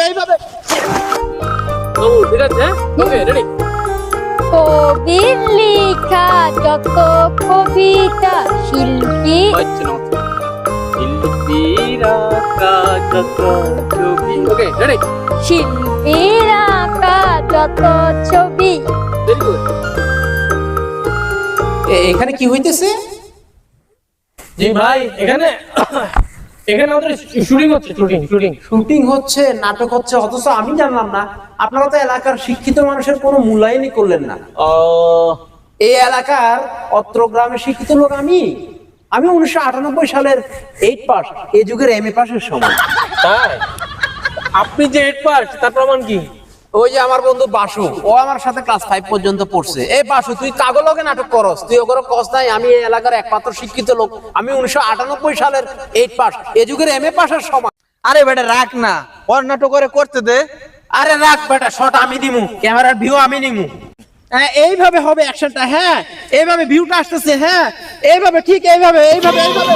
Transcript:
এইভাবে ও ঠিক আছে ওকে রেডি কবির লেখা যত কবিতা শিল্পী হচ্ছে না শিল্পীর আঁকা যত ছবি ওকে রেডি শিল্পীর আঁকা যত ছবি। ভেরি গুড এখানে কি হইতেছে? জি ভাই এখানে এখানে আমাদের শুটিং হচ্ছে শুটিং শুটিং হচ্ছে, নাটক হচ্ছে, অথচ আমি জানলাম না। আপনারা তো এলাকার শিক্ষিত মানুষের কোনো মূল্যায়নই করলেন না। ও এই এলাকার অত্র গ্রামের শিক্ষিত লোক আমি 1998 সালের 8 পাস, এই যুগের MA পাসের সময়। তাই আপনি যে 8 পাস তার প্রমাণ কি? ওই যে আমার বন্ধু বাসু, ও আমার সাথে ক্লাস 5 পর্যন্ত পড়ছে। এই বাসু, তুই কাগলকে নাটক করস, তুই ওগুলো কস নাই। আমি এই এলাকার একমাত্র শিক্ষিত লোক, আমি 1998 সালের 8 পাস, এই যুগের MA পাসের সময়। আরে বেটা রাখ না, ওর নাটক করে করতে দে। আরে রাখ বেটা, শট আমি দিমু, ক্যামেরার ভিউ আমি নিমু। হ্যাঁ এইভাবে হবে অ্যাকশনটা, হ্যাঁ এইভাবে ভিউটা আসতেছে, হ্যাঁ এইভাবে, ঠিক এইভাবে এইভাবে এইভাবে